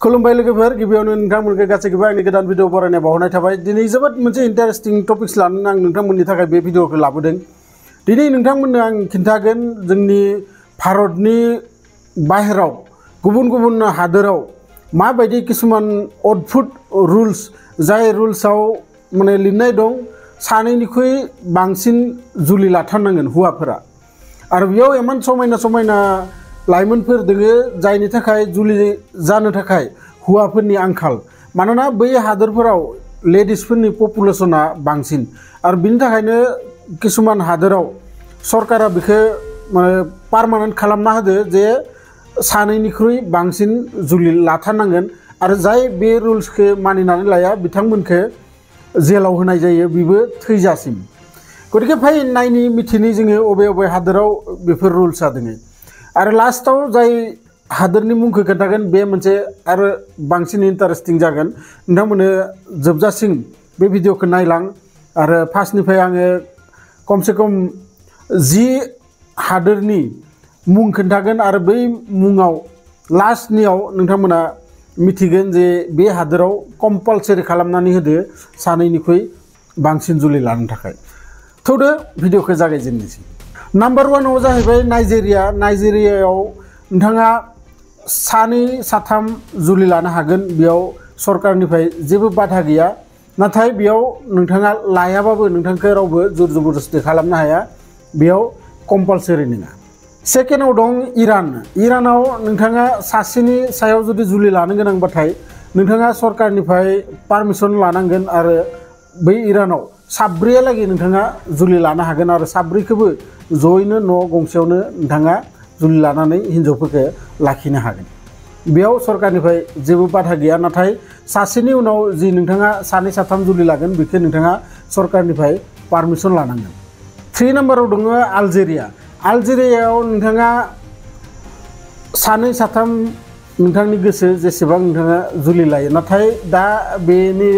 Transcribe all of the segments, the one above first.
खुलुमबाय लोगोफोर गिबियावनो नोंथांमोनखौ गासैखौबो आंनि गोदान भिडिअ बरायनाय बावहरनाय थाबाय दिनै जोबोद मोनसे इन्टारेस्टिं टपिक्स लानानै आं नोंथांमोननि थाखाय बे भिडिअखौ लाबोदों दिनै नोंथांमोननो आं खिन्थागोन जोंनि भारतनि बाहेराव गुबुन गुबुन हादोराव माबायदि किसुमान अद्भुत रुल्स जाय रुल्सआव माने लिरनाय दं सानैनिख्रुइ बांसिन जुलि लाथारनांगोन हौवाफोरा आरो बेयाव इमान समायना समायना लाइमोनफोर दोङो जायनि थाखाय जुलि जानो थाखाय हौवाफोरनि आंखाल मानोना बै हादोरफोराव लेडिसफोरनि पपुलेसना बांसिन आरो बिनि थाखायनो किसुमान हादोराव सरकारा बेखौ पार्मानेन्ट खालामना होदो जे सानैनिख्रुइ बांसिन जुलि लाथारनांगोन आरो जाय बे रुल्सखौ मानिनानै लाया बिथांमोनखौ जेलाव होनाय जायो बिबो थैजासिम गतिके फै नायनि मिथिनि जोङो अबे अबे हादोराव बेफोर रुल्सआ दोङो आरो लास्टआव जाय हादोरनि मुंखौ खोन्थागोन बे मोनसे आरो बांसिन इन्टारेस्टिं जागोन नोंथांमोननो जोबजासिम बे भिडिअखौ नायलां आरो फार्स्टनिफ्राय आङो खमसे खम 10 हादोरनि मुं खोन्थागोन आरो बै मुङाव लास्टनियाव नोंथांमोना मिथिगोन जे बे हादोराव कम्पालसरि खालामनानै होदो सानैनिख्रुइ बांसिन जुलि लानो थाखाय थौदो भिडिअखौ जागायजेननोसै नम्बर 1 आव जाहैबाय नाइजेरियायाव नोंथाङा सानै साथाम जुलि लानो हागोन बेयाव सरकारनिफ्राय जेबो बाधा गैया नाथाय बेयाव नोंथाङा लायाबाबो नोंथांखौ रावबो जुर जबरदस्ति खालामनो हाया बेयाव कम्पालसरि नङा सेकेन्डआव दं इरानाव नोंथाङा सासेनि सायाव जुदि जुलि लानो गोनांबाथाय नोंथाङा सरकारनिफ्राय पारमिसन लानांगोन आरो बै इरानाव साब्रैयालागै नोंथाङा जुलि लानो हागोन आरो साब्रैखौबो जयैनो न' गंसेयावनो नोंथाङा जुलि लानानै हिन्जावफोरखौ लाखिनो हागोन बेयाव सरकारनिफ्राय जेबो बाधा गैया नाथाय सासेनि उनाव जि नोंथाङा सानै साथाम जुलि लागोन बेखौ नोंथाङा सरकारनिफ्राय पारमिसन लानांगोन 3 नम्बराव दङ आलजेरियायाव नोंथाङा सानै साथाम नोंथांनि गोसो जेसेबां नोंथाङा जुलि लायो नाथाय दा बेनि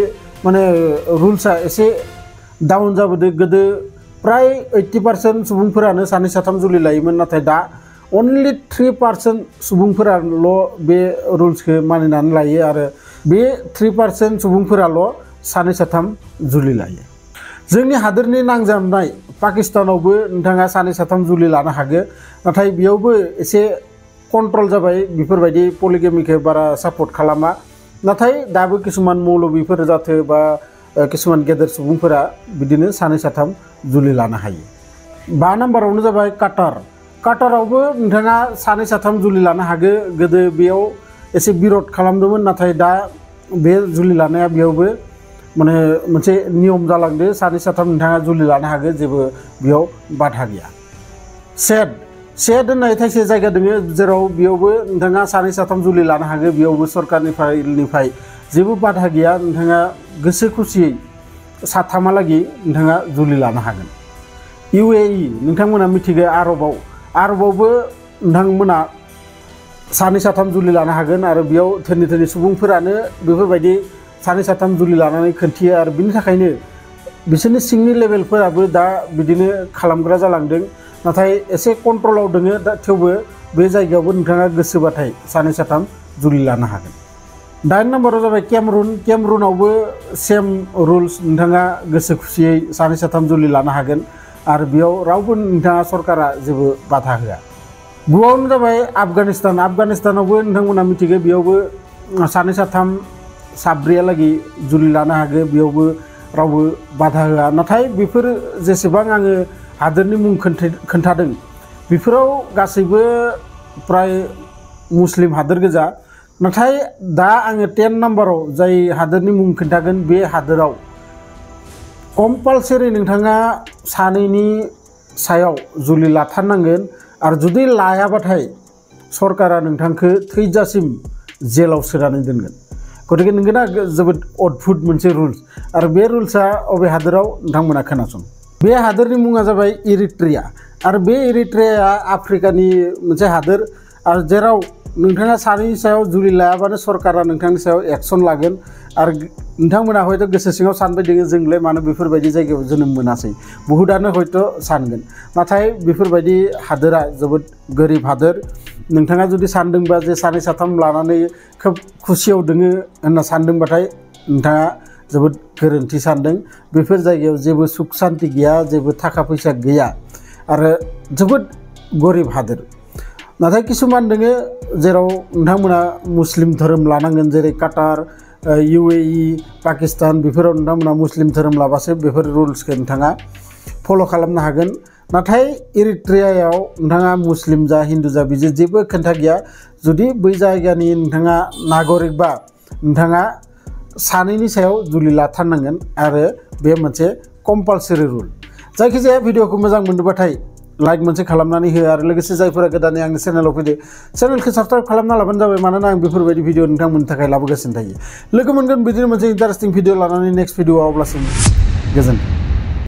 माने रुल्सआ एसे डाउन जाबोदों गोदो प्राय 80% सुबुंफोरानो सानै साथाम जुलि लायोमोन नाथाय दा अनलि 3% सुबुंफोराल' बे रुल्सखौ मानिनानै लायो आरो बे 3% सुबुंफोराल' सानै साथाम जुलि लायो जोंनि हादोरनि नांजाबनाय पाकिस्तानावबो नोंथाङा सानै साथाम जुलि लानो हागो नाथाय बेयावबो एसे कन्ट्रल जाबाय बेफोरबायदि पलिगेमिखौ बारा सापर्ट खालामा नाथाय दाबो किसुमान मौलवीफोर जाथो बा किसुमान गेदेर सुबुंफोरा बिदिनो सानै साथाम जुलि लानो हायो 5 नम्बरावनो जाबाय काटारावबो नोंथाङा सानै साथाम जुलि लानो हागो गोदो बेयाव एसे बिरद खालामदोंमोन नाथाय दा बे जुलि लानाया बेयावबो माने मोनसे नियम जालांदो सानै साथाम नोंथाङा जुलि लानो हागो जेबो बेयाव बाधा गैया सेट होननाय थाइसे जायगा दोङो जेराव बेयावबो नोंथाङा सानै साथाम जुलि लानो हागो बेयावबो सरकारनिफ्राय जेबो बाधा गैया नोंथाङा गोसो खुसियै साथामहालागै नोंथाङा जुलि लानो हागोन UAE नोंथांमोना मिथिगो आरबावबो नोंथांमोना सानै साथाम जुलि लानो हागोन आरो बेयाव धोनि सुबुंफोरानो बेफोरबायदि सानै साथाम जुलि लानानै खोन्थियो आरो बिनि थाखायनो बिसोरनि सिंनि लेभेलफोराबो दा बिदिनो खालामग्रा जालांदों नाथाय एसे कन्ट्रलाव दोङो दा थेवबो बे जायगायावबो नोंथाङा गोसोबाथाय सानै साथाम जुलि लानो हागोन 9 नम्बराव जाबाय केमरुनावबो सेम रुल्स नोंथाङा गोसो खुसियै सानै साथाम जुलि लानो हागोन आरो बेयाव रावबो नोंथाङा सरकारा जेबो बाधा होआ 9आवनो जाबाय आफगानिस्तानावबो नोंथांमोना मिथिगो बेयावबो सानै साथाम साब्रैयालागै जुलि लानो हागो बेयावबो रावबो बाधा होआ नाथाय बेफोर जेसेबां आङो हादोरनि मुं खोन्थादों बेफोराव गासैबो प्राय मुस्लिम हादोर गोजा नाथाय दा आङो 10 नम्बराव जाय हादोरनि मुं खोन्थागोन बे हादोराव कम्पालसरि नोंथाङा सानैनि सायाव जुलि लाथारनांगोन आरो जुदि लायाबाथाय सरकारा नोंथांखौ थैजासिम जेलाव सोनानै दोनगोन गतिके नोंगोना जोबोद अद्भुत मोनसे रुल्स आरो बे रुल्सआ अबे हादोराव नोंथांमोना खोनासं बे हादोरनि मुङा जाबाय इरिट्रिया आरो बे इरिट्रियाया आफ्रिकानि मोनसे हादोर आरो जेराव नोंथाङा सानैनि सायाव जुलि लायाबानो सरकारा नोंथांनि सायाव एक्सन लागोन आरो नोंथांमोना हयथ' गोसो सिङाव सानबाय दोङो जोंलाय मानो बेफोरबायदि जायगायाव जोनोम मोनासै बहुदानो हयथ' सानगोन नाथाय बेफोरबायदि हादोरा जोबोद गोरिब हादोर नोंथाङा जुदि सानदोंबा जे सानै साथाम लानानै खोब खुसियाव दोङो होनना सानदोंबाथाय नोंथाङा जोबोद गोरोन्थि सानदों। बेफोर जायगायाव जेबो सुख सान्ति गैया, जेबो थाखा फैसा गैया आरो जोबोद गरिब हादोर। नाथाय किसुमान दोङो जेराव नोंथांमोना मुस्लिम धोरोम लानांगोन, जेरै काटार, UAE, पाकिस्तान बेफोराव नोंथांमोना मुस्लिम धोरोम लाबासो बेफोर रुल्सखौ नोंथाङा फल' खालामनो हागोन। नाथाय इरिट्रियायाव नोंथाङा मुस्लिम जा हिन्दु जा बिदि जेबो खोथा गैया। जुदि बै जायगानि नोंथाङा नागरिकबा नोंथाङा सानैनि सायाव जुलि लाथारनांगोन आरो बे मोनसे कम्पालसरि रुल। जायखिजाया भिडिअखौ मोजां मोनदोंबाथाय लाइक मोनसे खालामनानै हो आरो लोगोसे जायफोरा गोदानै आंनि चेनेलाव फैदो चेनेलखौ साबस्क्राइब खालामना लाबानो जाबाय, मानोना आं बेफोरबायदि भिडिअ नोंथांमोननि थाखाय लाबोगासिनो थायो। लोगो मोनगोन बिदिनो मोनसे इन्टारेस्टिं भिडिअ लानानै नेक्स्ट भिडिअआव, अब्लासिम गोजोन्थों।